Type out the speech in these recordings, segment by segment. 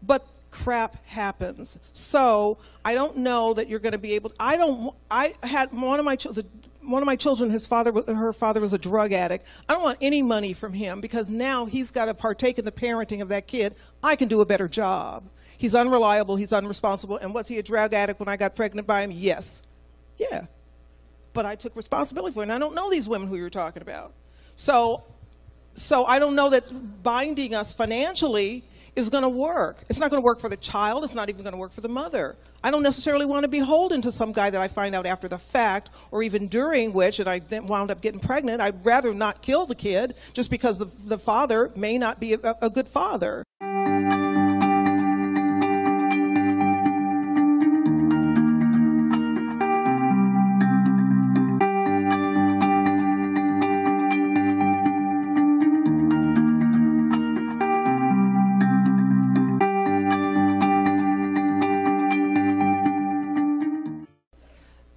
but crap happens. So I don't know that you're going to be able to, I had one of my children, her father was a drug addict. I don't want any money from him because now he's got to partake in the parenting of that kid. I can do a better job. He's unreliable, he's unresponsible, and was he a drug addict when I got pregnant by him? Yes. Yeah. But I took responsibility for it, and I don't know these women who you're talking about. So I don't know that binding us financially is going to work. It's not going to work for the child. It's not even going to work for the mother. I don't necessarily want to be beholden to some guy that I find out after the fact or even during which, and I then wound up getting pregnant. I'd rather not kill the kid just because the father may not be a good father.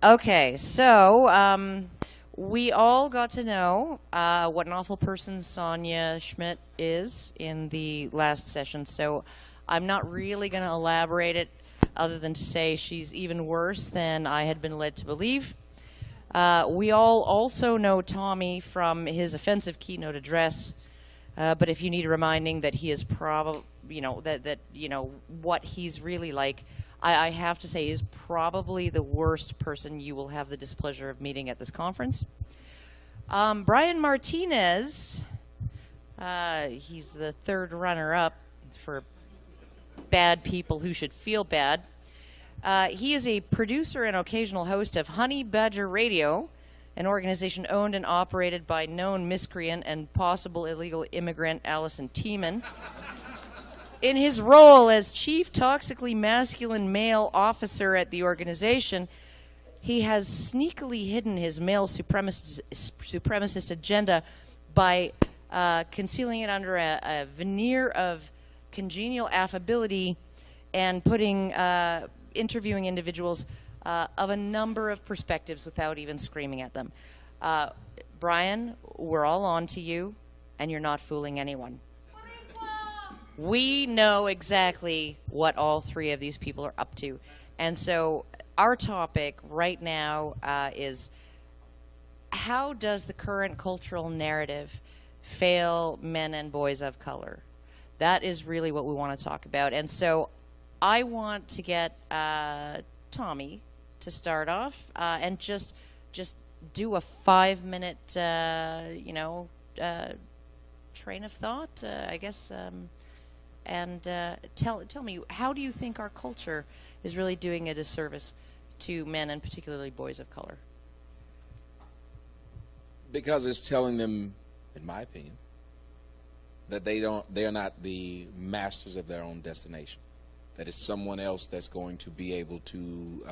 Okay, so we all got to know what an awful person Sonja Schmidt is in the last session, so I'm not really going to elaborate it other than to say she's even worse than I had been led to believe. We all also know Tommy from his offensive keynote address, but if you need reminding that he is probably, what he's really like, I have to say, is probably the worst person you will have the displeasure of meeting at this conference. Brian Martinez, he's the third runner-up for bad people who should feel bad. He is a producer and occasional host of Honey Badger Radio, an organization owned and operated by known miscreant and possible illegal immigrant Allison Tiemann. In his role as chief toxically masculine male officer at the organization, he has sneakily hidden his male supremacist agenda by concealing it under a veneer of congenial affability and interviewing individuals of a number of perspectives without even screaming at them. Brian, we're all on to you, and you're not fooling anyone. We know exactly what all three of these people are up to. And so our topic right now is, how does the current cultural narrative fail men and boys of color? That is really what we want to talk about. And so I want to get Tommy to start off and just do a 5-minute, train of thought, I guess. And tell me, how do you think our culture is really doing a disservice to men and particularly boys of color? Because it's telling them, in my opinion, that they are not the masters of their own destination. That it's someone else that's going to be able to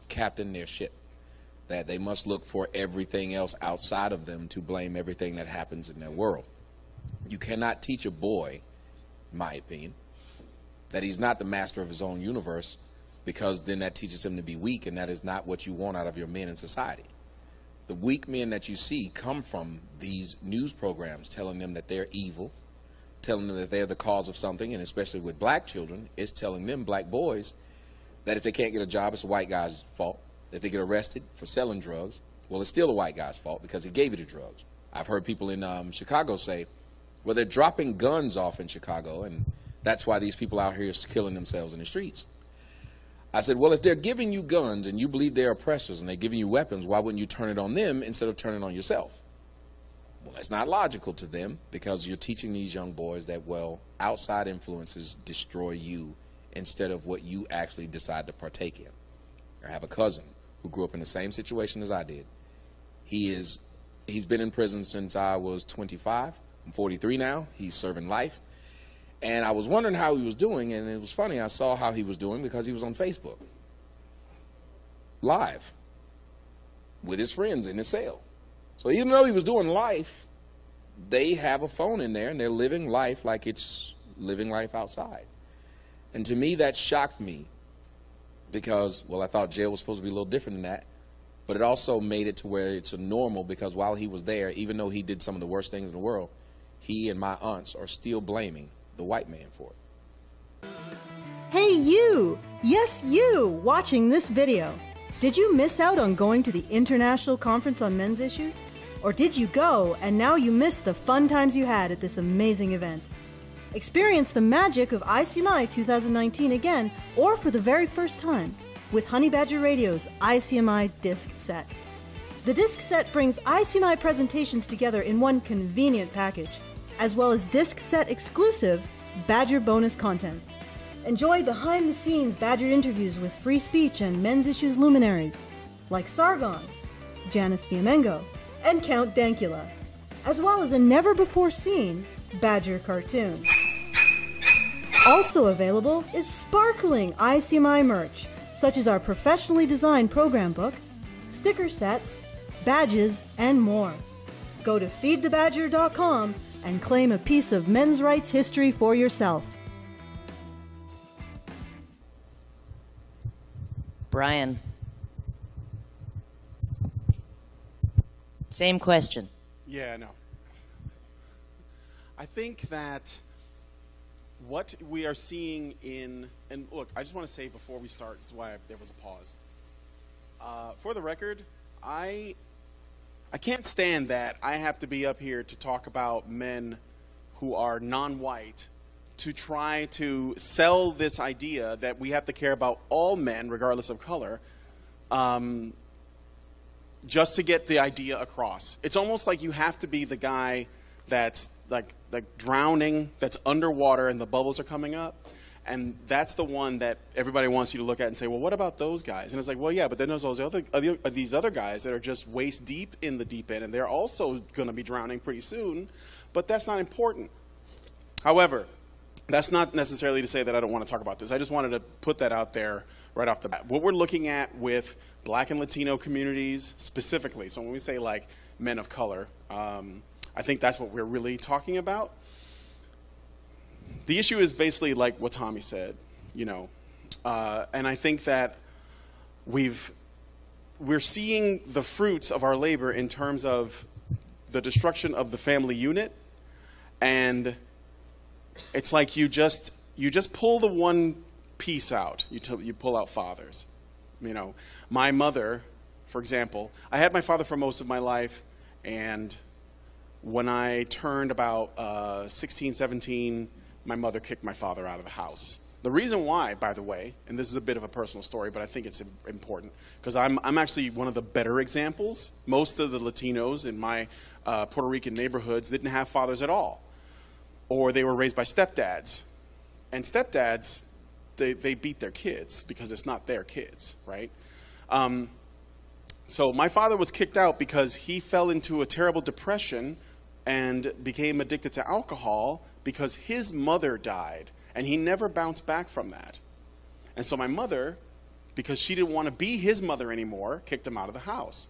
captain their ship. That they must look for everything else outside of them to blame everything that happens in their world. You cannot teach a boy, in my opinion, that he's not the master of his own universe, because then that teaches him to be weak, and that is not what you want out of your men in society. The weak men that you see come from these news programs telling them that they're evil, telling them that they're the cause of something, and especially with black children, it's telling them, black boys, that if they can't get a job, it's a white guy's fault. If they get arrested for selling drugs, well, it's still a white guy's fault because he gave you the drugs. I've heard people in Chicago say, well, they're dropping guns off in Chicago, and that's why these people out here are killing themselves in the streets. I said, well, if they're giving you guns and you believe they're oppressors and they're giving you weapons, why wouldn't you turn it on them instead of turning it on yourself? Well, that's not logical to them, because you're teaching these young boys that, well, outside influences destroy you instead of what you actually decide to partake in. I have a cousin who grew up in the same situation as I did. He's been in prison since I was 25. I'm 43 now. He's serving life. And I was wondering how he was doing, and it was funny. I saw how he was doing because he was on Facebook live with his friends in his cell. So even though he was doing life, they have a phone in there, and they're living life like it's living life outside. And to me, that shocked me because, well, I thought jail was supposed to be a little different than that. But it also made it to where it's a normal, because while he was there, even though he did some of the worst things in the world, he and my aunts are still blaming the white man for it. Hey you! Yes, you watching this video. Did you miss out on going to the International Conference on Men's Issues? Or did you go and now you missed the fun times you had at this amazing event? Experience the magic of ICMI 2019 again, or for the very first time, with Honey Badger Radio's ICMI disc set. The disc set brings ICMI presentations together in one convenient package, as well as disc set exclusive Badger bonus content. Enjoy behind-the-scenes Badger interviews with free speech and men's issues luminaries, like Sargon, Janice Fiamengo, and Count Dankula, as well as a never-before-seen Badger cartoon. Also available is sparkling ICMI merch, such as our professionally designed program book, sticker sets, badges, and more. Go to feedthebadger.com and claim a piece of men's rights history for yourself. Brian. Same question. Yeah, no. I think that what we are seeing in, and look, I just want to say before we start, this is why there was a pause. For the record, I can't stand that I have to be up here to talk about men who are non-white to try to sell this idea that we have to care about all men, regardless of color, just to get the idea across. It's almost like you have to be the guy that's like drowning, that's underwater and the bubbles are coming up. And that's the one that everybody wants you to look at and say, well, what about those guys? And it's like, well, yeah, but then there's these other guys that are just waist deep in the deep end, and they're also going to be drowning pretty soon, but that's not important. However, that's not necessarily to say that I don't want to talk about this. I just wanted to put that out there right off the bat. What we're looking at with Black and Latino communities specifically, so when we say like men of color, I think that's what we're really talking about. The issue is basically like what Tommy said, you know, and I think that we're seeing the fruits of our labor in terms of the destruction of the family unit, and it's like you just pull the one piece out. You pull out fathers. You know, my mother, for example, I had my father for most of my life, and when I turned about 16, 17, my mother kicked my father out of the house. The reason why, by the way, and this is a bit of a personal story, but I think it's important, because I'm actually one of the better examples. Most of the Latinos in my Puerto Rican neighborhoods didn't have fathers at all, or they were raised by stepdads. And stepdads, they beat their kids because it's not their kids, right? So my father was kicked out because he fell into a terrible depression and became addicted to alcohol because his mother died, and he never bounced back from that. And so my mother, because she didn't want to be his mother anymore, kicked him out of the house.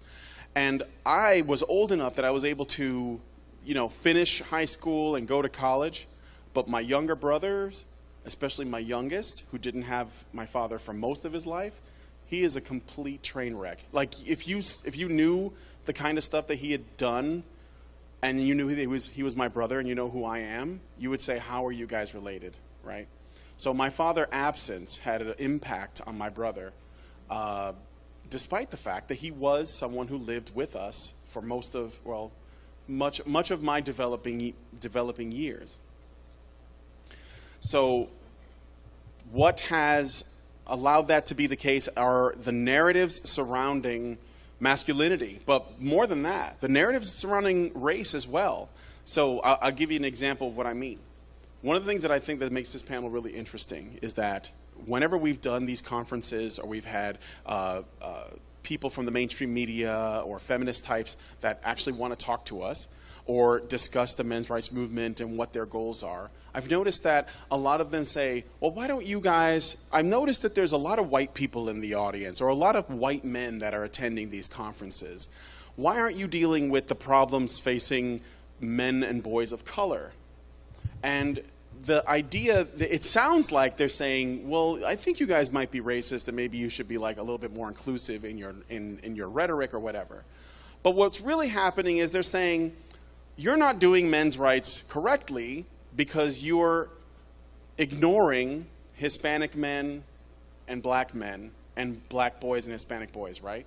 And I was old enough that I was able to, you know, finish high school and go to college, but my younger brothers, especially my youngest, who didn't have my father for most of his life, he is a complete train wreck. Like, if you knew the kind of stuff that he had done, and you knew he was my brother, and you know who I am, you would say, how are you guys related, right? So my father's absence had an impact on my brother, despite the fact that he was someone who lived with us for most of, well, much of my developing years. So what has allowed that to be the case are the narratives surrounding masculinity, but more than that, the narratives surrounding race as well. So I'll give you an example of what I mean. One of the things that I think that makes this panel really interesting is that whenever we've done these conferences, or we've had people from the mainstream media or feminist types that actually want to talk to us or discuss the men's rights movement and what their goals are, I've noticed that a lot of them say, well, why don't you guys, I've noticed that there's a lot of white people in the audience, or a lot of white men that are attending these conferences. Why aren't you dealing with the problems facing men and boys of color? And the idea, it sounds like they're saying, well, I think you guys might be racist, and maybe you should be like a little bit more inclusive in your rhetoric or whatever. But what's really happening is they're saying, you're not doing men's rights correctly because you're ignoring Hispanic men and black boys and Hispanic boys, right?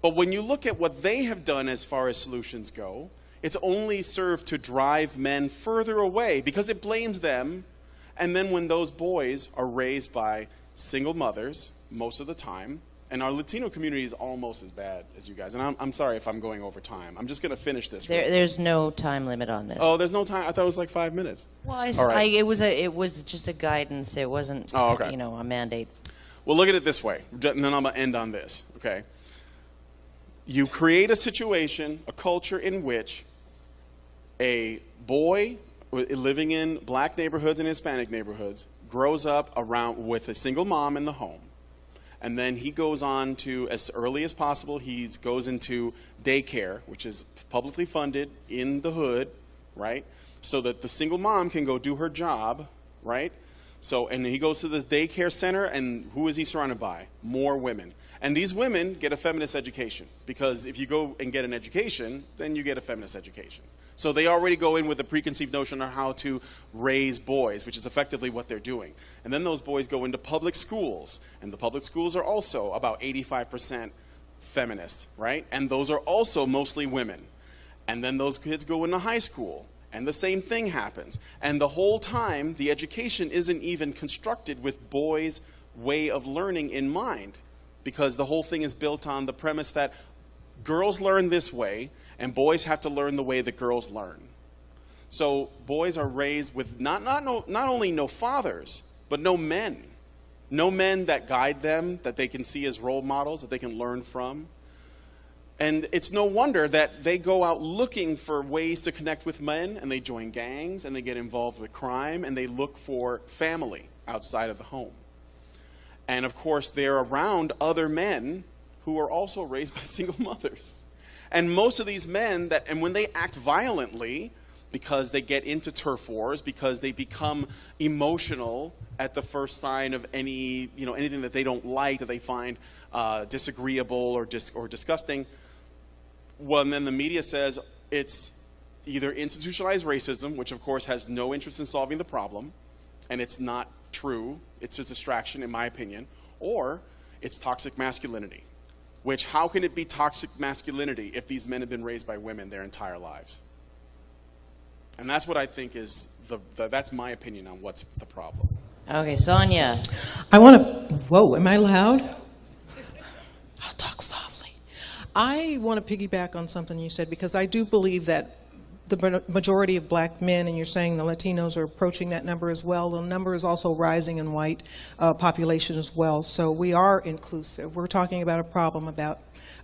But when you look at what they have done as far as solutions go, it's only served to drive men further away because it blames them. And then when those boys are raised by single mothers most of the time, and our Latino community is almost as bad as you guys. And I'm sorry if I'm going over time. I'm just going to finish this. There's no time limit on this. Oh, there's no time? I thought it was like 5 minutes. Well, it was just a guidance. It wasn't, okay. A mandate. Well, look at it this way, and then I'm going to end on this, okay? You create a situation, a culture in which a boy living in black neighborhoods and Hispanic neighborhoods grows up around with a single mom in the home. And then he goes on to, as early as possible, he goes into daycare, which is publicly funded in the hood, right? So that the single mom can go do her job, right? So, and he goes to this daycare center, and who is he surrounded by? More women. And these women get a feminist education, because if you go and get an education, then you get a feminist education. So they already go in with a preconceived notion on how to raise boys, which is effectively what they're doing. And then those boys go into public schools, and the public schools are also about 85% feminist, right? And those are also mostly women. And then those kids go into high school, and the same thing happens. And the whole time, the education isn't even constructed with boys' way of learning in mind, because the whole thing is built on the premise that girls learn this way, and boys have to learn the way that girls learn. So boys are raised with not only no fathers, but no men. No men that guide them, that they can see as role models, that they can learn from. And it's no wonder that they go out looking for ways to connect with men, and they join gangs, and they get involved with crime, and they look for family outside of the home. And of course, they're around other men who are also raised by single mothers. And most of these men, and when they act violently, because they get into turf wars, because they become emotional at the first sign of anything that they don't like, that they find disagreeable or disgusting, well, and then the media says it's either institutionalized racism, which of course has no interest in solving the problem, and it's not true, it's a distraction in my opinion, or it's toxic masculinity. Which, how can it be toxic masculinity if these men have been raised by women their entire lives? And that's what I think is that's my opinion on what's the problem. Okay, Sonja. Whoa, am I loud? I'll talk softly. I want to piggyback on something you said, because I do believe that the majority of black men, and you're saying the Latinos are approaching that number as well. The number is also rising in white population as well. So we are inclusive. We're talking about a problem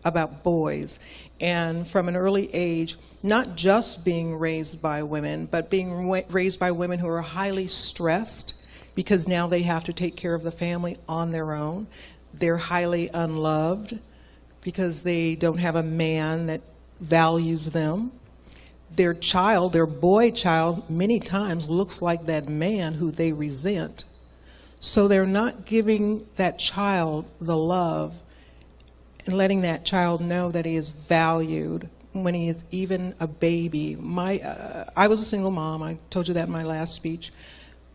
about boys. And from an early age, not just being raised by women, but being raised by women who are highly stressed because now they have to take care of the family on their own. They're highly unloved because they don't have a man that values them. Their child, their boy child, many times looks like that man who they resent. So they're not giving that child the love and letting that child know that he is valued when he is even a baby. I was a single mom. I told you that in my last speech.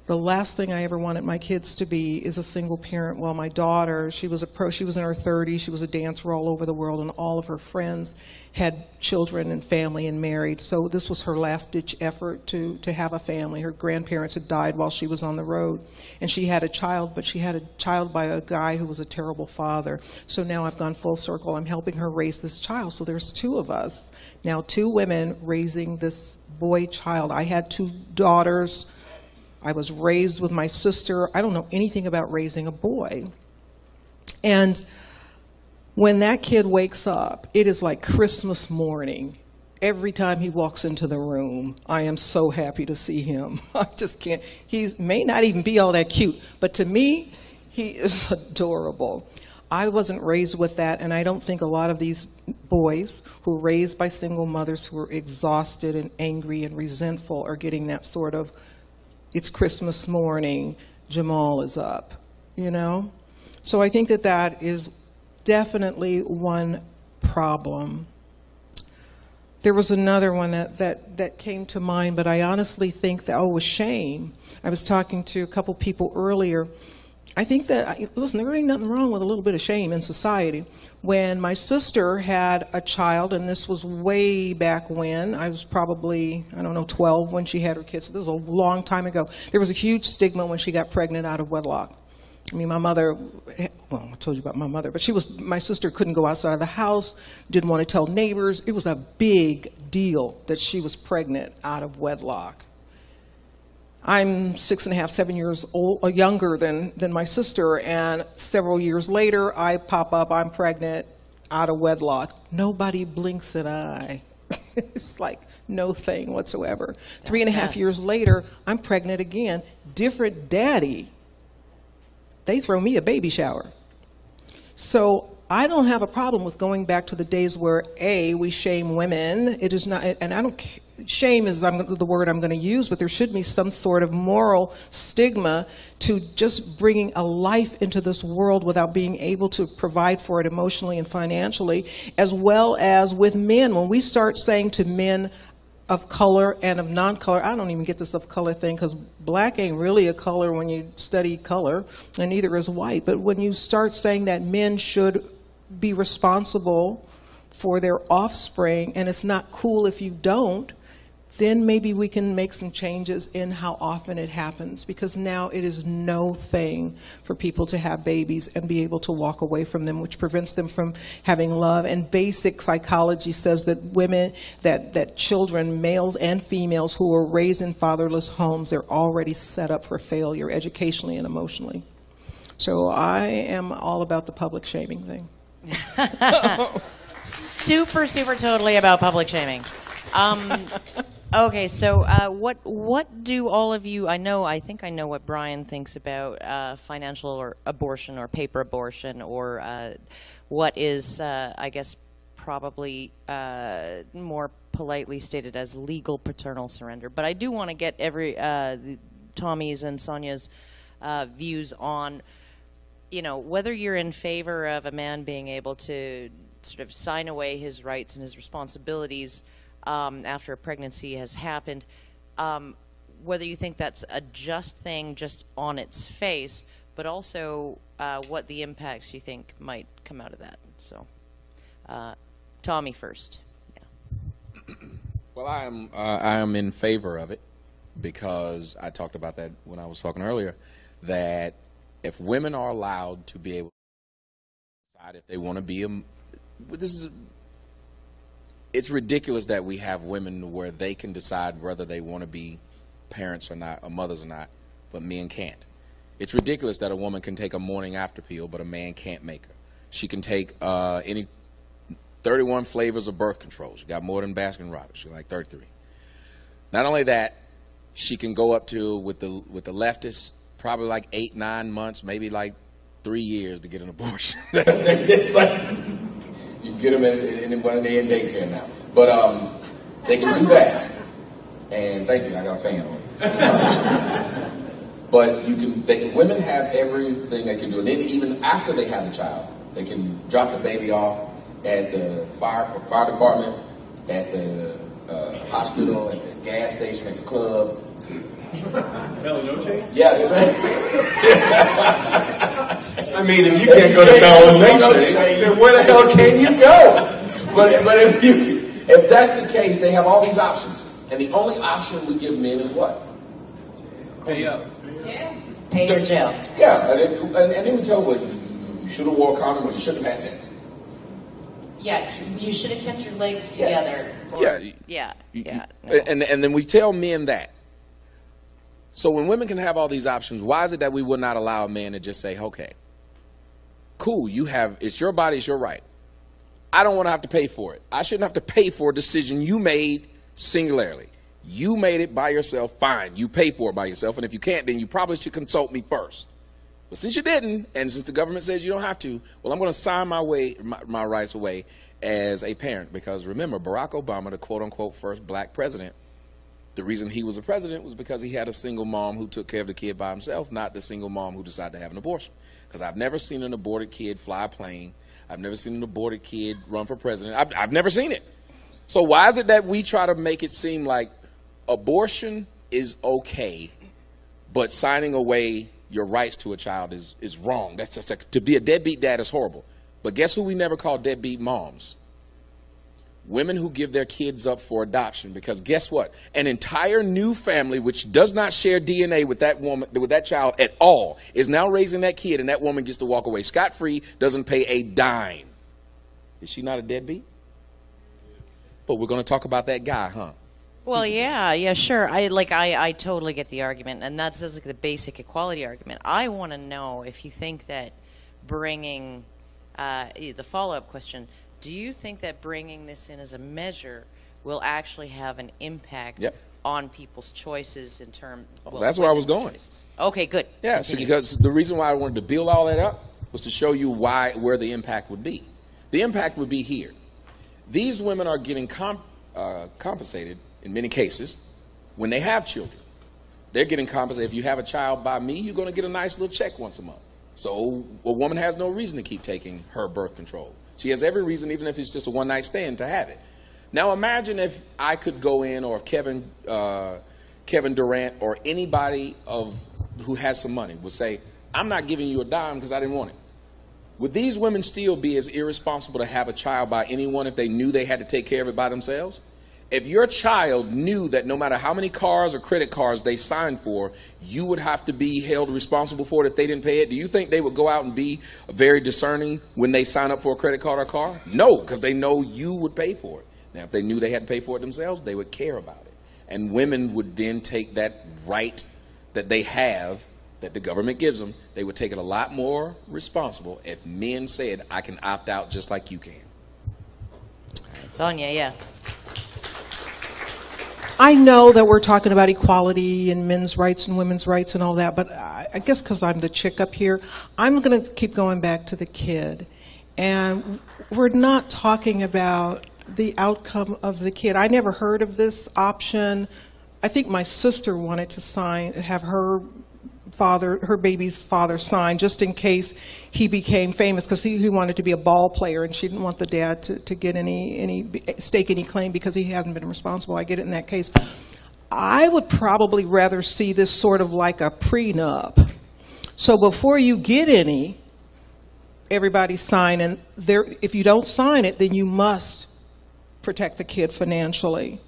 The last thing I ever wanted my kids to be is a single parent. Well, my daughter, she was in her 30s. She was a dancer all over the world, and all of her friends had children and family and married. So this was her last-ditch effort to have a family. Her grandparents had died while she was on the road, and she had a child, but she had a child by a guy who was a terrible father. So now I've gone full circle. I'm helping her raise this child. So there's two of us, now two women raising this boy child. I had two daughters. I was raised with my sister. I don't know anything about raising a boy. And when that kid wakes up, it is like Christmas morning. Every time he walks into the room, I am so happy to see him. I just can't. He may not even be all that cute, but to me, he is adorable. I wasn't raised with that, and I don't think a lot of these boys who are raised by single mothers who are exhausted and angry and resentful are getting that sort of, it's Christmas morning, Jamal is up, you know? So I think that that is definitely one problem. There was another one that came to mind, but I honestly think that, with shame. I was talking to a couple people earlier. I think that, listen, there ain't nothing wrong with a little bit of shame in society. When my sister had a child, and this was way back when, I was probably, 12 when she had her kids. So this was a long time ago. There was a huge stigma when she got pregnant out of wedlock. I mean, my mother, well, I told you about my mother, but my sister couldn't go outside of the house, didn't want to tell neighbors. It was a big deal that she was pregnant out of wedlock. I'm 6.5, 7 years younger than my sister, and several years later, I pop up, I'm pregnant out of wedlock. Nobody blinks an eye. It's like no thing whatsoever. 3.5 years later, I'm pregnant again. Different daddy. They throw me a baby shower. So I don't have a problem with going back to the days where, we shame women. It is not, and I don't, shame is the word I'm going to use, but there should be some sort of moral stigma to just bringing a life into this world without being able to provide for it emotionally and financially, as well as with men. When we start saying to men of color and of non-color, I don't even get this of color thing, because black ain't really a color when you study color, and neither is white. But when you start saying that men should be responsible for their offspring, and it's not cool if you don't, then maybe we can make some changes in how often it happens, because now it is no thing for people to have babies and be able to walk away from them, which prevents them from having love. And basic psychology says that women, that children, males and females who are raised in fatherless homes, they're already set up for failure educationally and emotionally. So I am all about the public shaming thing. Super, totally about public shaming. Okay, so what do all of you? I think I know what Brian thinks about financial or abortion or paper abortion, or what is, I guess, probably more politely stated as legal paternal surrender. But I do want to get Tommy's and Sonja's views on, whether you're in favor of a man being able to sort of sign away his rights and his responsibilities after a pregnancy has happened, whether you think that's a just thing just on its face, but also what the impacts you think might come out of that. So, Tommy first. Yeah. Well, I am in favor of it, because I talked about that when I was talking earlier, that if women are allowed to be able to decide if they want to be it's ridiculous that we have women where they can decide whether they want to be parents or not, or mothers or not, but men can't. It's ridiculous that a woman can take a morning after pill, but a man can't make her. She can take any 31 flavors of birth control. She got more than Baskin Robbins. She's like 33. Not only that, she can go up to, with the leftists, probably like 8, 9 months, maybe like 3 years to get an abortion. You can get them in one of their daycare now. But they can do that. And thank you, I got a fan on it. But women have everything they can do. And then even after they have the child, they can drop the baby off at the fire department, at the hospital, at the gas station, at the club. Belly no change? Yeah. I mean, if you can't go to Belly no change, then where the hell can you go? But if that's the case, they have all these options. And the only option we give men is what? Pay up. Yeah. Pay or jail. Yeah, and then we tell them, well, you should have wore a condom, or you shouldn't have had sex. Yeah, you should have kept your legs together. Yeah. No. And then we tell men that. So when women can have all these options, why is it that we would not allow a man to just say, okay, cool, it's your body, it's your right. I don't want to have to pay for it. I shouldn't have to pay for a decision you made singularly. You made it by yourself, fine, you pay for it by yourself, and if you can't, then you probably should consult me first. But since you didn't, and since the government says you don't have to, well, I'm going to sign my rights away as a parent. Because remember, Barack Obama, the quote-unquote first black president, the reason he was a president was because he had a single mom who took care of the kid by himself, not the single mom who decided to have an abortion. Because I've never seen an aborted kid fly a plane. I've never seen an aborted kid run for president. I've never seen it. So why is it that we try to make it seem like abortion is okay, but signing away your rights to a child is wrong? That's just to be a deadbeat dad is horrible. But guess who we never call deadbeat moms? Women who give their kids up for adoption, because guess what? An entire new family which does not share DNA with that woman, with that child at all, is now raising that kid, and that woman gets to walk away scot-free, doesn't pay a dime. Is she not a deadbeat? But we're going to talk about that guy, huh? Well, yeah, sure. I totally get the argument, and that's like the basic equality argument. I want to know if you think that bringing the follow-up question. Do you think that bringing this in as a measure will actually have an impact on people's choices in terms? Well, that's where I was going. Choices? Okay, good. Yeah, so because the reason why I wanted to build all that up was to show you where the impact would be. The impact would be here. These women are getting compensated in many cases when they have children. They're getting compensated. If you have a child by me, you're going to get a nice little check once a month. So a woman has no reason to keep taking her birth control. She has every reason, even if it's just a one-night stand, to have it. Now imagine if I could go in, or if Kevin Durant or anybody who has some money would say, I'm not giving you a dime because I didn't want it. Would these women still be as irresponsible to have a child by anyone if they knew they had to take care of it by themselves? If your child knew that no matter how many cars or credit cards they signed for, you would have to be held responsible for it if they didn't pay it, do you think they would go out and be very discerning when they sign up for a credit card or car? No, because they know you would pay for it. Now, if they knew they had to pay for it themselves, they would care about it. And women would then take that right that they have, that the government gives them, they would take it a lot more responsible if men said, I can opt out just like you can. Sonja, yeah. I know that we're talking about equality and men's rights and women's rights and all that, but I guess because I'm the chick up here, I'm going to keep going back to the kid. And we're not talking about the outcome of the kid. I never heard of this option. I think my sister wanted to have her baby's father sign, just in case he became famous, because he wanted to be a ball player, and she didn't want the dad to get stake any claim because he hasn't been responsible. I get it in that case. I would probably rather see this sort of like a prenup. So before you get any, everybody sign, and if you don't sign it, then you must protect the kid financially.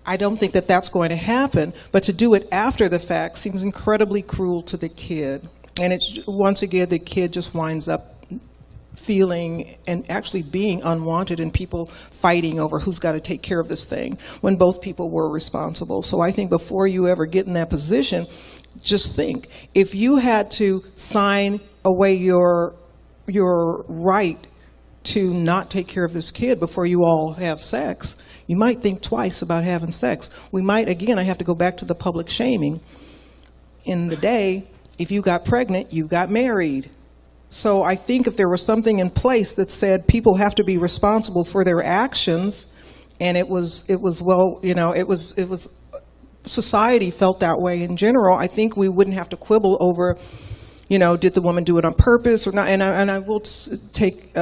I don't think that that's going to happen, but to do it after the fact seems incredibly cruel to the kid. And it's, once again, the kid just winds up feeling and actually being unwanted, and people fighting over who's got to take care of this thing when both people were responsible. So I think before you ever get in that position, just think, if you had to sign away your right to not take care of this kid before you all have sex, you might think twice about having sex. We might, again, I have to go back to the public shaming. In the day, if you got pregnant, you got married. So I think if there was something in place that said people have to be responsible for their actions, and it was well, you know, it was society felt that way in general, I think we wouldn't have to quibble over, you know, did the woman do it on purpose or not? And I will take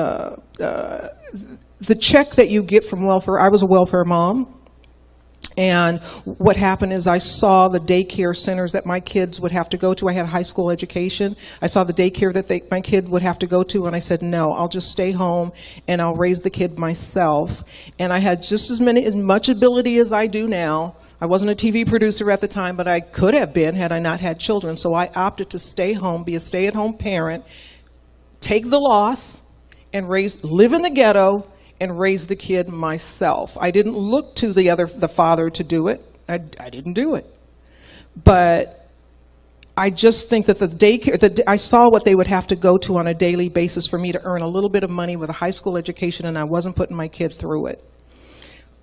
the check that you get from welfare. I was a welfare mom, and what happened is I saw the daycare centers that my kids would have to go to. I had a high school education. I saw the daycare that my kid would have to go to, and I said, no, I'll just stay home and I'll raise the kid myself. And I had just as much ability as I do now. I wasn't a TV producer at the time, but I could have been had I not had children. So I opted to stay home, be a stay-at-home parent, take the loss, and live in the ghetto and raise the kid myself. I didn't look to the father to do it. I didn't do it. But I just think that the daycare, I saw what they would have to go to on a daily basis for me to earn a little bit of money with a high school education, and I wasn't putting my kid through it.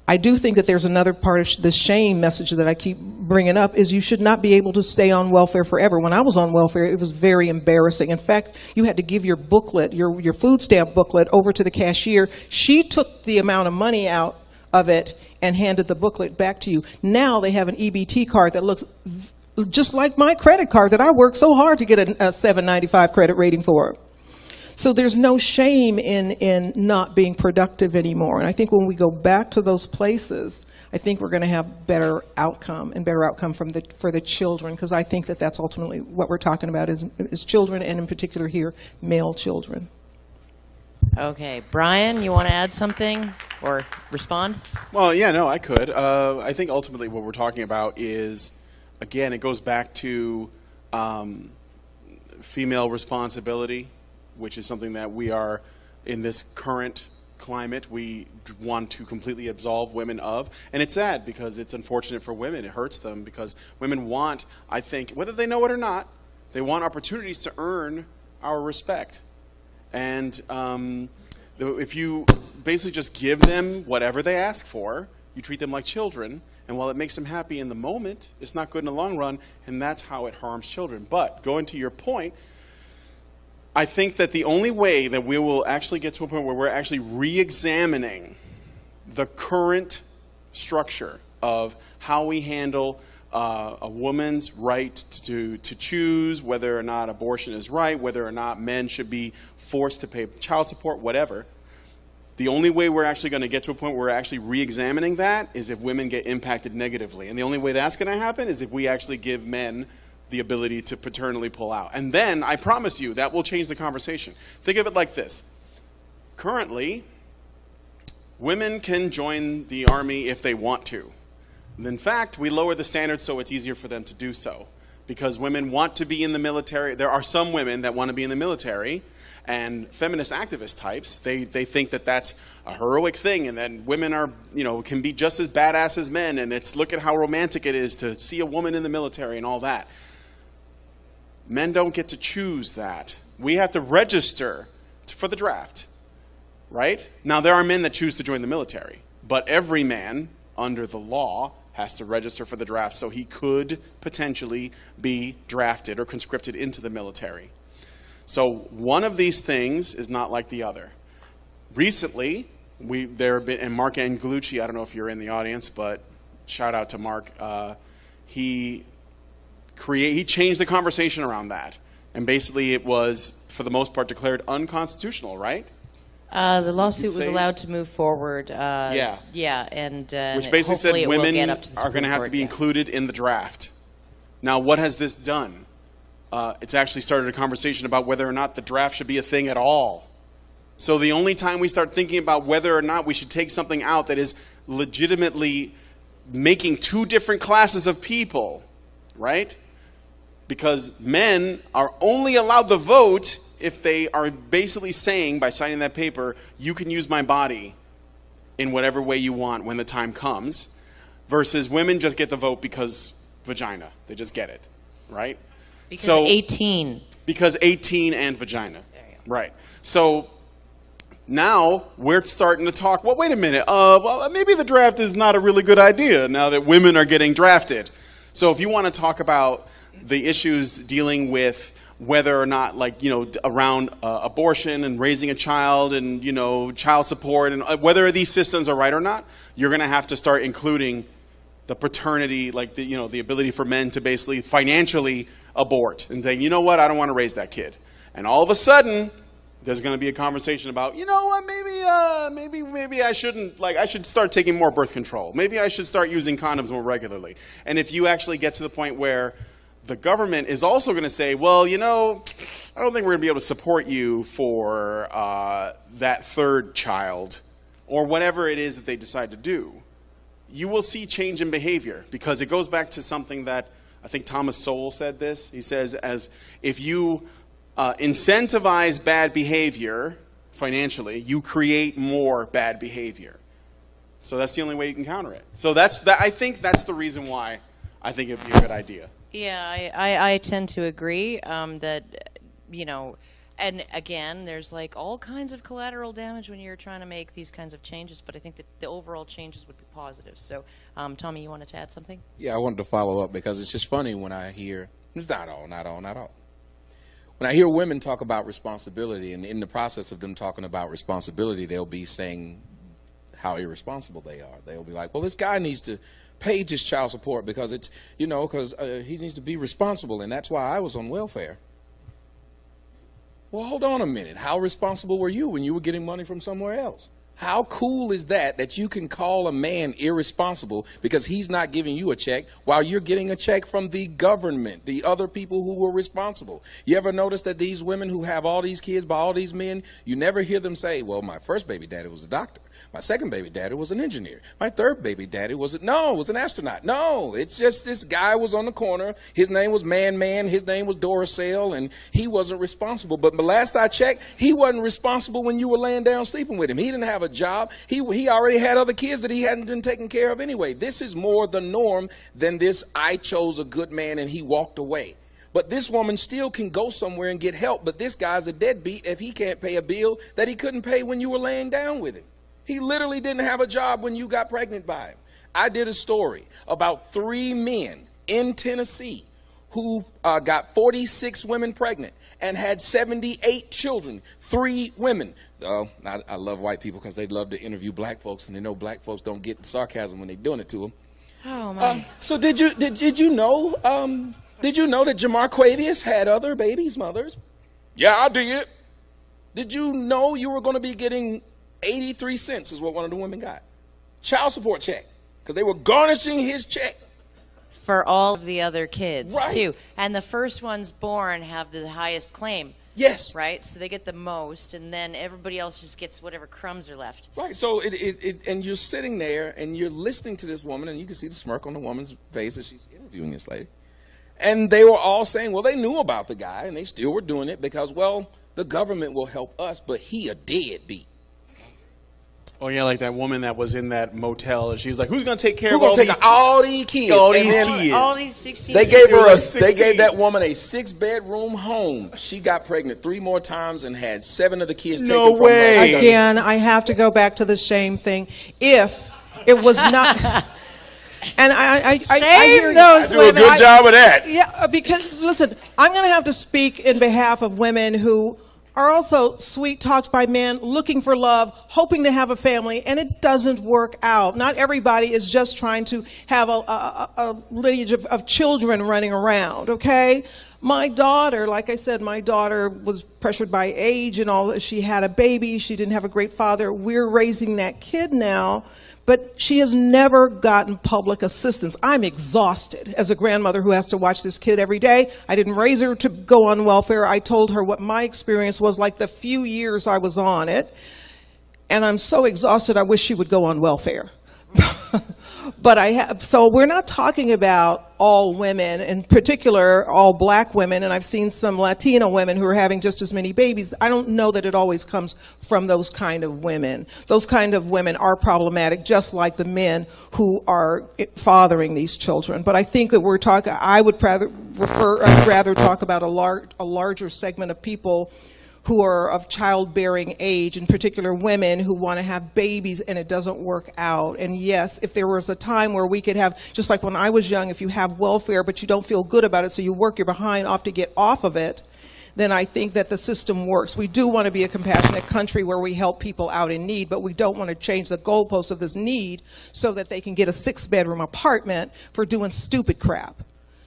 I do think that there's another part of the shame message that I keep bringing up, is you should not be able to stay on welfare forever. When I was on welfare, it was very embarrassing. In fact, you had to give your booklet, your food stamp booklet, over to the cashier. She took the amount of money out of it and handed the booklet back to you. Now they have an EBT card that looks just like my credit card that I worked so hard to get a $7.95 credit rating for. So there's no shame in not being productive anymore. And I think when we go back to those places, I think we're going to have better outcome for the children, because I think that that's ultimately what we're talking about is children, and in particular here, male children. Okay, Brian, you want to add something or respond? Well, yeah, no, I could. I think ultimately what we're talking about is, again, it goes back to female responsibility, which is something that we are, in this current climate, we want to completely absolve women of. And it's sad because it's unfortunate for women. It hurts them because women want, I think, whether they know it or not, they want opportunities to earn our respect. And if you basically just give them whatever they ask for, you treat them like children, and while it makes them happy in the moment, it's not good in the long run, and that's how it harms children. But going to your point, I think that the only way that we will actually get to a point where we're actually re-examining the current structure of how we handle a woman's right to choose whether or not abortion is right, whether or not men should be forced to pay child support, whatever. The only way we're actually going to get to a point where we're actually re-examining that is if women get impacted negatively. And the only way that's going to happen is if we actually give men the ability to paternally pull out. And then, I promise you, that will change the conversation. Think of it like this. Currently, women can join the Army if they want to. And in fact, we lower the standards so it's easier for them to do so. Because women want to be in the military. There are some women that want to be in the military, and feminist activist types, they think that that's a heroic thing, and then women are, can be just as badass as men, and it's look at how romantic it is to see a woman in the military and all that. Men don't get to choose that. We have to register for the draft, right? Now, there are men that choose to join the military, but every man under the law has to register for the draft, so he could potentially be drafted or conscripted into the military. So one of these things is not like the other. Recently, there have been, and Mark Angelucci, I don't know if you're in the audience, but shout out to Mark. He changed the conversation around that, and basically it was, for the most part, declared unconstitutional, right? The lawsuit was allowed to move forward. Yeah, and which basically said women are going to have to be yeah. included in the draft. Now, what has this done? It's actually started a conversation about whether or not the draft should be a thing at all. So the only time we start thinking about whether or not we should take something out that is legitimately making two different classes of people, right? Because men are only allowed to vote if they are basically saying, by signing that paper, you can use my body in whatever way you want when the time comes, versus women just get the vote because vagina. They just get it, right? Because 18. Because 18 and vagina. Right. So now we're starting to talk, well, wait a minute. Well, maybe the draft is not a really good idea now that women are getting drafted. So if you want to talk about the issues dealing with whether or not, around abortion and raising a child and, child support and whether these systems are right or not, you're going to have to start including the paternity, the ability for men to basically financially abort and saying, you know what, I don't want to raise that kid. And all of a sudden, there's going to be a conversation about, you know what, maybe I shouldn't, I should start taking more birth control. Maybe I should start using condoms more regularly. And if you actually get to the point where the government is also going to say, well, I don't think we're going to be able to support you for that third child or whatever it is that they decide to do, you will see change in behavior, because it goes back to something that I think Thomas Sowell said this. He says, if you incentivize bad behavior financially, you create more bad behavior. So that's the only way you can counter it. So I think that's the reason why I think it'd be a good idea. Yeah, I tend to agree that, and again, there's all kinds of collateral damage when you're trying to make these kinds of changes, but I think that the overall changes would be positive. So, Tommy, you wanted to add something? Yeah, I wanted to follow up because it's just funny when I hear, it's not all. When I hear women talk about responsibility, and in the process of them talking about responsibility, they'll be saying how irresponsible they are. They'll be like, well, this guy needs to pay his child support because it's, because he needs to be responsible, and that's why I was on welfare. Well, hold on a minute. How responsible were you when you were getting money from somewhere else? How cool is that you can call a man irresponsible because he's not giving you a check while you're getting a check from the government, the other people who were responsible? You ever notice that these women who have all these kids by all these men, you never hear them say, well, my first baby daddy was a doctor. My second baby daddy was an engineer. My third baby daddy was an astronaut. No, it's just this guy was on the corner. His name was Man. His name was Duracell, and he wasn't responsible. But the last I checked, he wasn't responsible when you were laying down sleeping with him. He didn't have a job. He already had other kids that he hadn't been taking care of anyway. This is more the norm than this I chose a good man and he walked away. But this woman still can go somewhere and get help. But this guy's a deadbeat if he can't pay a bill that he couldn't pay when you were laying down with him. He literally didn't have a job when you got pregnant by him. I did a story about 3 men in Tennessee who got 46 women pregnant and had 78 children. 3 women. I love white people because they love to interview black folks, and they know black folks don't get sarcasm when they're doing it to them. Oh my! So did you know? Did you know that Jamarquavius had other babies' mothers? Yeah, I did. Did you know you were going to be getting 83 cents is what one of the women got? Child support check, because they were garnishing his check. For all of the other kids, right, too. And the first ones born have the highest claim. Yes. Right? So they get the most, and then everybody else just gets whatever crumbs are left. Right. So and you're sitting there, and you're listening to this woman, and you can see the smirk on the woman's face as she's interviewing this lady. And they were all saying, well, they knew about the guy, and they still were doing it because, well, the government will help us, but he a deadbeat. Oh, yeah, like that woman that was in that motel, and she was like, who's going to take care of all these kids? All these kids. All these 16 They kids. gave that woman a 6-bedroom home. She got pregnant 3 more times and had 7 of the kids taken from her. Again, I have to go back to the shame thing. If it was not... And I hear those do a good job of that. Yeah, because, listen, I'm going to have to speak in behalf of women who are also sweet talked by men, looking for love, hoping to have a family, and it doesn't work out. Not everybody is just trying to have a lineage of children running around, okay? My daughter, like I said, my daughter was pressured by age and all. She had a baby. She didn't have a great father. We're raising that kid now. But she has never gotten public assistance. I'm exhausted as a grandmother who has to watch this kid every day. I didn't raise her to go on welfare. I told her what my experience was like the few years I was on it. And I'm so exhausted, I wish she would go on welfare. But so we're not talking about all women, in particular all black women, and I've seen some Latino women who are having just as many babies. I don't know that it always comes from those kind of women. Those kind of women are problematic, just like the men who are fathering these children. But I think that I would rather talk about a larger segment of people who are of childbearing age, in particular women who want to have babies and it doesn't work out. And yes, if there was a time where we could have, just like when I was young, if you have welfare but you don't feel good about it, so you work your behind off to get off of it, then I think that the system works. We do want to be a compassionate country where we help people out in need, but we don't want to change the goalposts of this need so that they can get a 6-bedroom apartment for doing stupid crap.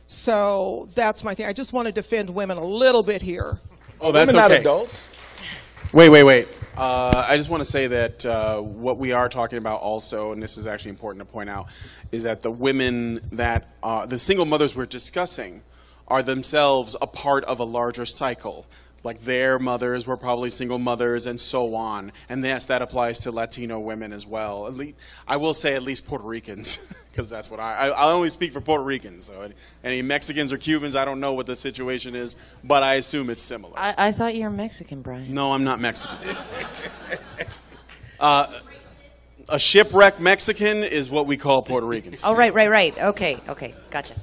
So that's my thing. I just want to defend women a little bit here. Oh, that's women okay. Not adults. Wait. I just want to say that what we are talking about also, and this is actually important to point out, is that the women that, the single mothers we're discussing are themselves a part of a larger cycle. Like their mothers were probably single mothers and so on. And yes, that applies to Latino women as well. At least, I will say at least Puerto Ricans, because that's what I only speak for Puerto Ricans. So any Mexicans or Cubans, I don't know what the situation is, but I assume it's similar. I thought you were Mexican, Brian. No, I'm not Mexican. A shipwrecked Mexican is what we call Puerto Ricans. Oh, right. Okay, gotcha.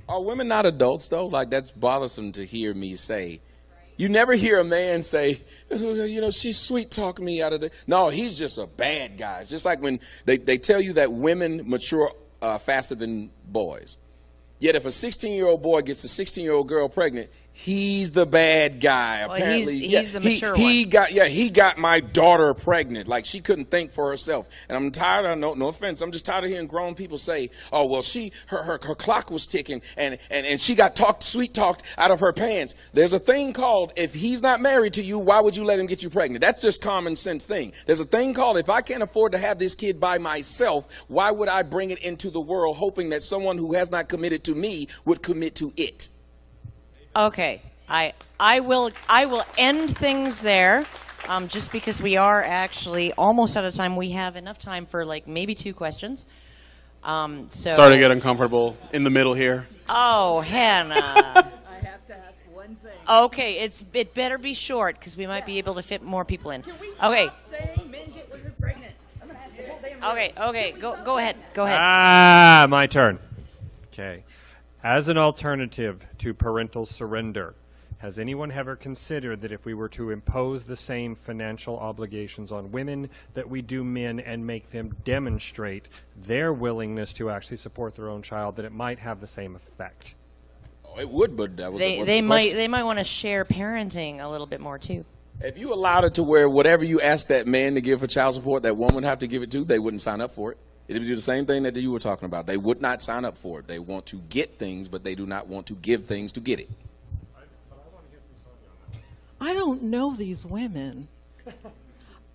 Are women not adults, though? Like, that's bothersome to hear me say. You never hear a man say, you know, she's sweet-talking me out of the... No, he's just a bad guy. It's just like when they tell you that women mature faster than boys. Yet if a 16-year-old boy gets a 16-year-old girl pregnant, he's the bad guy. Well, Apparently, he's the mature he one. he got my daughter pregnant. Like, she couldn't think for herself. And I'm tired of, no offense, I'm just tired of hearing grown people say, oh, well, her clock was ticking and she got sweet talked out of her pants. There's a thing called, if he's not married to you, why would you let him get you pregnant? That's just common sense thing. There's a thing called, if I can't afford to have this kid by myself, why would I bring it into the world hoping that someone who has not committed to me would commit to it? Okay, I will end things there, just because we are actually almost out of time. We have enough time for like maybe 2 questions. So Starting to get uncomfortable in the middle here. Oh, Hannah. I have to ask one thing. Okay, it better be short because we might be able to fit more people in. Can we stop Okay. saying men get women pregnant? I'm going to ask the whole damn Okay. Go ahead. Go ahead. Ah, my turn. Okay. As an alternative to parental surrender, has anyone ever considered that if we were to impose the same financial obligations on women that we do men and make them demonstrate their willingness to actually support their own child, that it might have the same effect? Oh, it would, but that was They might want to share parenting a little bit more too. If you allowed it to where whatever you asked that man to give for child support, that woman would have to give it to, they wouldn't sign up for it. It would do the same thing that you were talking about. They would not sign up for it. They want to get things, but they do not want to give things to get it. I don't know these women.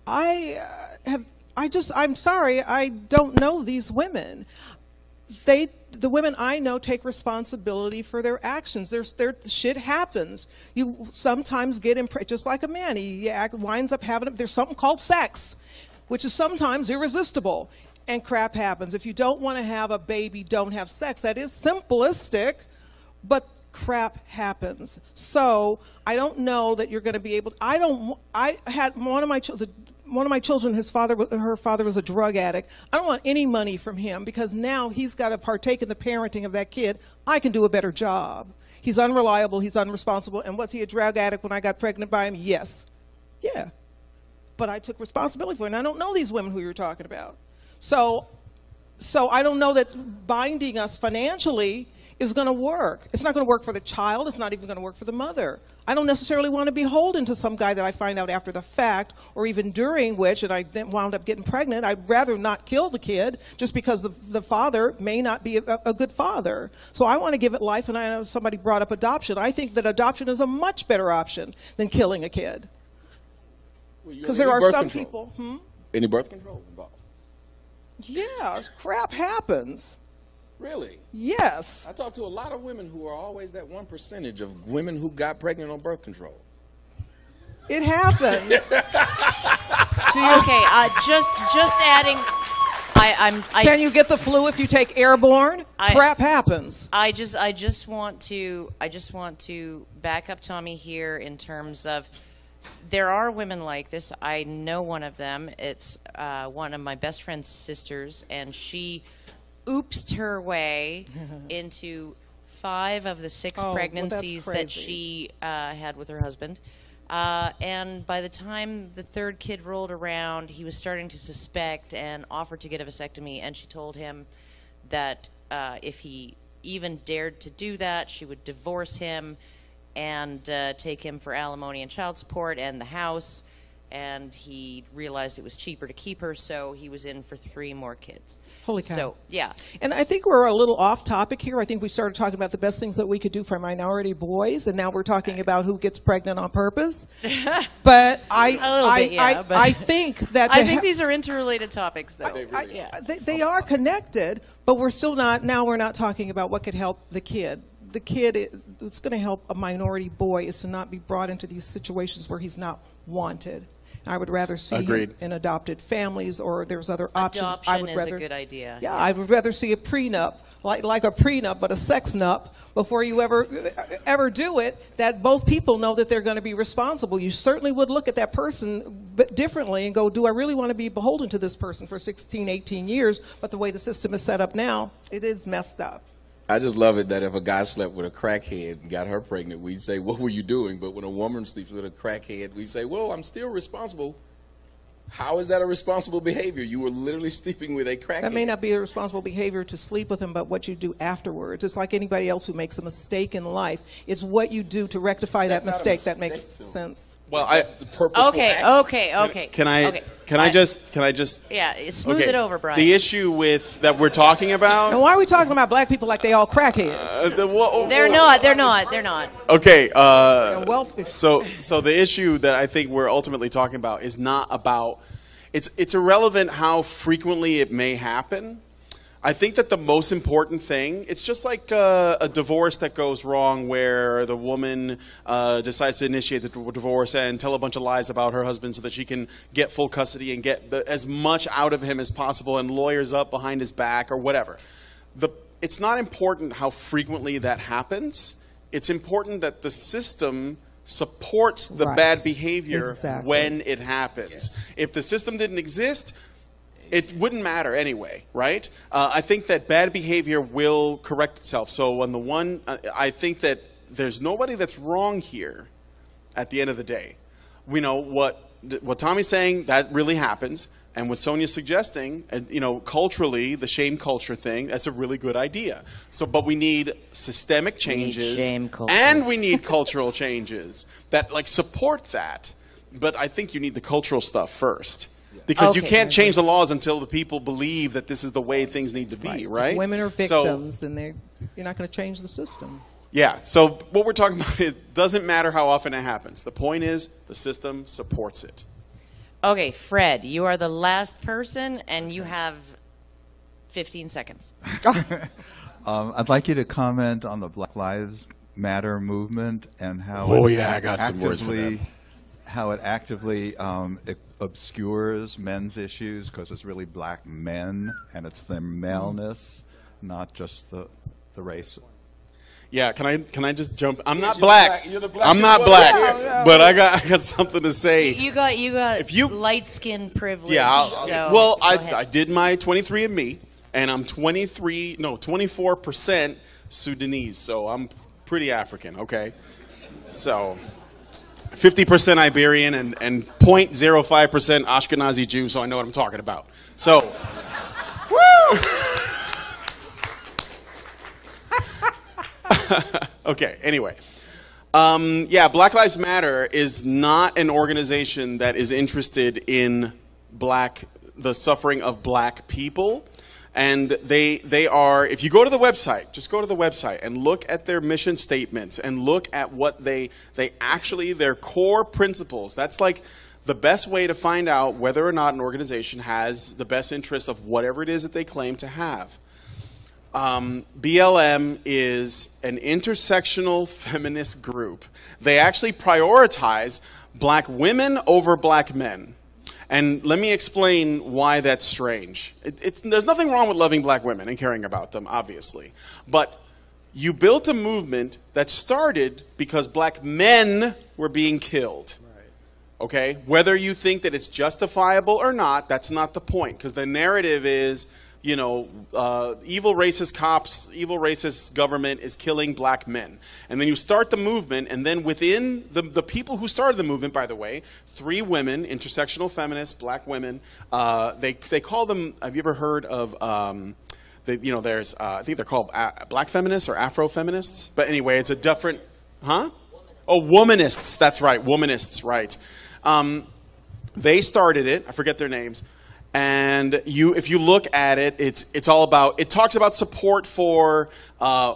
I'm sorry, I don't know these women. The women I know take responsibility for their actions. Shit happens. You sometimes get impregnated, just like a man. He winds up there's something called sex, which is sometimes irresistible. And crap happens. If you don't want to have a baby, don't have sex. That is simplistic, but crap happens. So I don't know that you're going to be able to, I had one of my children, her father was a drug addict. I don't want any money from him because now he's got to partake in the parenting of that kid. I can do a better job. He's unreliable, he's unresponsible, and was he a drug addict when I got pregnant by him? Yes. Yeah. But I took responsibility for it, and I don't know these women who you're talking about. So I don't know that binding us financially is going to work. It's not going to work for the child. It's not even going to work for the mother. I don't necessarily want to be beholden to some guy that I find out after the fact or even during which, and I then wound up getting pregnant. I'd rather not kill the kid just because the father may not be a good father. So I want to give it life, and I know somebody brought up adoption. I think that adoption is a much better option than killing a kid. Because there are some people... Any birth control involved? Yeah, crap happens. Really? Yes. I talk to a lot of women who are always that 1% of women who got pregnant on birth control. It happens. Just adding. Can you get the flu if you take airborne? Crap happens. I just want to back up Tommy here in terms of. There are women like this. I know one of them. It's one of my best friend's sisters, and she oopsed her way into 5 of the 6 pregnancies that she had with her husband. And by the time the 3rd kid rolled around, he was starting to suspect and offered to get a vasectomy, and she told him that if he even dared to do that, she would divorce him and take him for alimony and child support and the house, and he realized it was cheaper to keep her, so he was in for 3 more kids. Holy cow. So, yeah. And I think we're a little off topic here. I think we started talking about the best things that we could do for minority boys, and now we're talking about who gets pregnant on purpose. But I think that... I think these are interrelated topics, though. They are connected, but we're still not... Now we're not talking about what could help the kid. The kid that's going to help a minority boy is to not be brought into these situations where he's not wanted. I would rather see him in adopted families, or there's other options. Adoption is a good idea. Yeah, I would rather see a prenup, like a prenup, but a sex nup, before you ever do it, that both people know that they're going to be responsible. You certainly would look at that person differently and go, do I really want to be beholden to this person for 16, 18 years? But the way the system is set up now, it is messed up. I just love it that if a guy slept with a crackhead and got her pregnant, we'd say, what were you doing? But when a woman sleeps with a crackhead, we say, well, I'm still responsible How is that a responsible behavior? You were literally sleeping with a crackhead. That may not be a responsible behavior to sleep with him, but what you do afterwards. It's like anybody else who makes a mistake in life. It's what you do to rectify that mistake that makes sense. Well, Okay. Can I just Yeah, smooth it over, Brian. The issue with that we're talking about. And why are we talking about black people like they all crackheads? They're not. Okay. Well, So the issue that I think we're ultimately talking about is not about. It's irrelevant how frequently it may happen. I think that the most important thing, it's just like a divorce that goes wrong where the woman decides to initiate the divorce and tell a bunch of lies about her husband so that she can get full custody and get as much out of him as possible and lawyers up behind his back or whatever. It's not important how frequently that happens. It's important that the system supports the bad behavior when it happens. Yes. If the system didn't exist, it wouldn't matter anyway, right? I think that bad behavior will correct itself. So on the one, I think that there's nobody that's wrong here at the end of the day. We know what Tommy's saying, that really happens. And what Sonja's suggesting, culturally, the shame culture thing, that's a really good idea. So, but we need systemic changes. Shame culture. And we need cultural changes that support that. But I think you need the cultural stuff first. Because you can't change the laws until the people believe that this is the way things need to be, right? If women are victims, then you're not going to change the system. Yeah, so what we're talking about, it doesn't matter how often it happens. The point is the system supports it. Okay, Fred, you are the last person, and you have 15 seconds. I'd like you to comment on the Black Lives Matter movement and how I got some words for that. How it actively obscures men's issues because it's really black men and it's their maleness, not just the race. Yeah, can I just jump? I'm not you're black. you're the black. I'm not Well, black, yeah. but I got something to say. You got If you- light skin privilege. Yeah, so well, go ahead. I did my 23andMe, and I'm 24% Sudanese, so I'm pretty African, okay? So 50% Iberian and 0.05% Ashkenazi Jew, so I know what I'm talking about. So, woo! Okay, anyway. Black Lives Matter is not an organization that is interested in the suffering of black people. And they are, if you go to the website, just go to the website and look at their mission statements and look at what they actually, their core principles. That's like the best way to find out whether or not an organization has the best interests of whatever it is that they claim to have. BLM is an intersectional feminist group. They actually prioritize black women over black men. And let me explain why that's strange. There's nothing wrong with loving black women and caring about them, obviously. But you built a movement that started because black men were being killed. Okay? Whether you think that it's justifiable or not, that's not the point. Because the narrative is, evil racist cops, evil racist government is killing black men. And then you start the movement, and then within the people who started the movement, by the way, 3 women, intersectional feminists, black women, they call them, have you ever heard of, there's, I think they're called black feminists or Afro feminists. But anyway, it's a different, huh? Oh, womanists, that's right, womanists, right. They started it, I forget their names. And if you look at it, it's all about, it talks about support for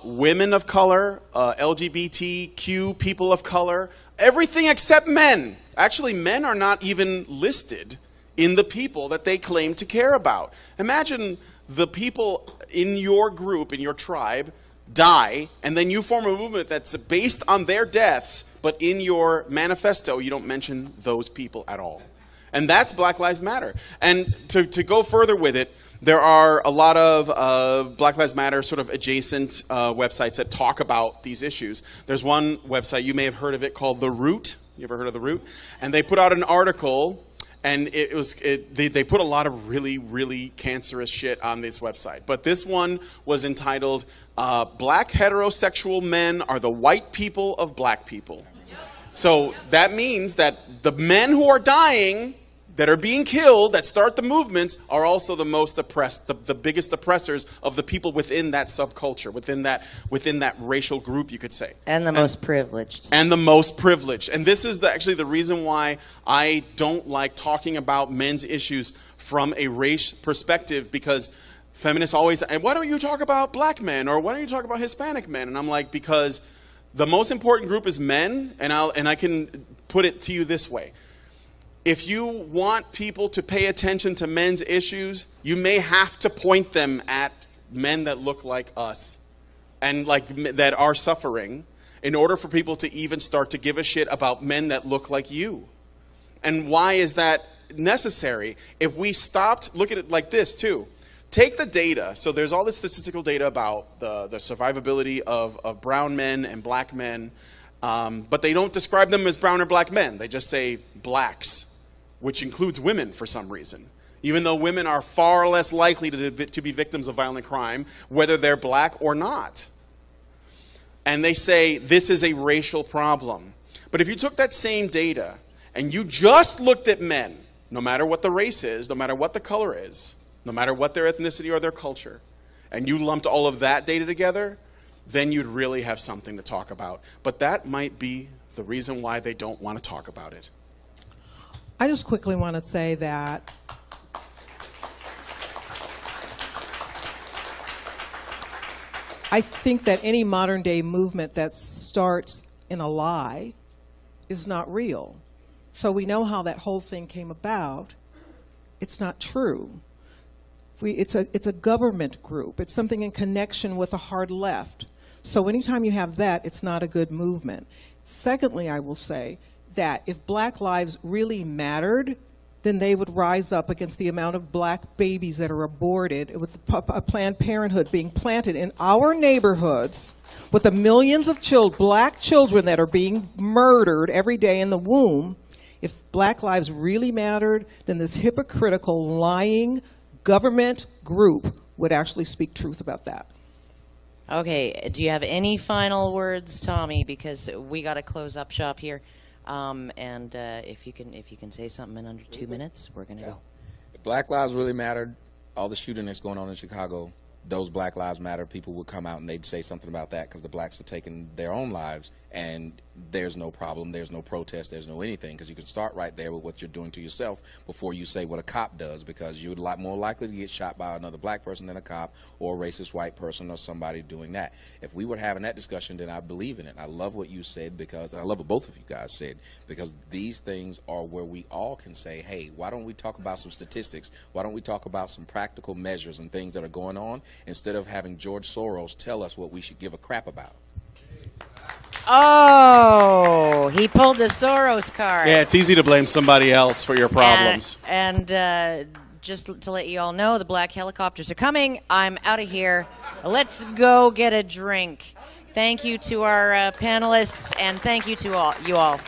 women of color, LGBTQ people of color, everything except men. Actually, men are not even listed in the people that they claim to care about. Imagine the people in your group, in your tribe, die, and then you form a movement that's based on their deaths, but in your manifesto, you don't mention those people at all. And that's Black Lives Matter. And to go further with it, there are a lot of Black Lives Matter sort of adjacent websites that talk about these issues. There's one website, you may have heard of it, called The Root. You ever heard of The Root? And they put out an article, and they put a lot of really, really cancerous shit on this website. But this one was entitled, Black Heterosexual Men Are the White People of Black People. So that means that the men who are dying, that are being killed, that start the movements, are also the most oppressed, the biggest oppressors of the people within that subculture, within that racial group, you could say. And the most privileged. And the most privileged. And this is actually the reason why I don't like talking about men's issues from a race perspective, because feminists always say, why don't you talk about black men, or why don't you talk about Hispanic men? And I'm like, because the most important group is men, and I can put it to you this way. If you want people to pay attention to men's issues, you may have to point them at men that look like us and that are suffering in order for people to even start to give a shit about men that look like you. And why is that necessary? If we stopped, look at it like this too. Take the data. So there's all this statistical data about the survivability of brown men and black men, but they don't describe them as brown or black men. They just say blacks, which includes women for some reason, even though women are far less likely to be victims of violent crime, whether they're black or not. And they say this is a racial problem. But if you took that same data and you just looked at men, no matter what the race is, no matter what the color is, no matter what their ethnicity or their culture, and you lumped all of that data together, then you'd really have something to talk about. But that might be the reason why they don't want to talk about it. I just quickly want to say that I think that any modern day movement that starts in a lie is not real. So we know how that whole thing came about. It's not true. It's a government group. It's something in connection with a hard left. So anytime you have that, it's not a good movement. Secondly, I will say that if black lives really mattered, then they would rise up against the amount of black babies that are aborted, with Planned Parenthood being planted in our neighborhoods, with the millions of black children that are being murdered every day in the womb. If black lives really mattered, then this hypocritical, lying government group would actually speak truth about that. Okay, do you have any final words, Tommy? Because we got to close up shop here. If you can say something in under 2 minutes, we're gonna go. If Black Lives really mattered, all the shooting that's going on in Chicago, those Black Lives Matter people would come out and they'd say something about that, because the blacks are taking their own lives, and there's no problem, there's no protest, there's no anything, because you can start right there with what you're doing to yourself before you say what a cop does, because you're a lot more likely to get shot by another black person than a cop or a racist white person or somebody doing that. If we were having that discussion, then I believe in it. I love what you said, because I love what both of you guys said, because these things are where we all can say, hey, why don't we talk about some statistics? Why don't we talk about some practical measures and things that are going on, instead of having George Soros tell us what we should give a crap about? Oh, he pulled the Soros card. Yeah, it's easy to blame somebody else for your problems. And just to let you all know, the black helicopters are coming. I'm out of here. Let's go get a drink. Thank you to our panelists, and thank you to you all.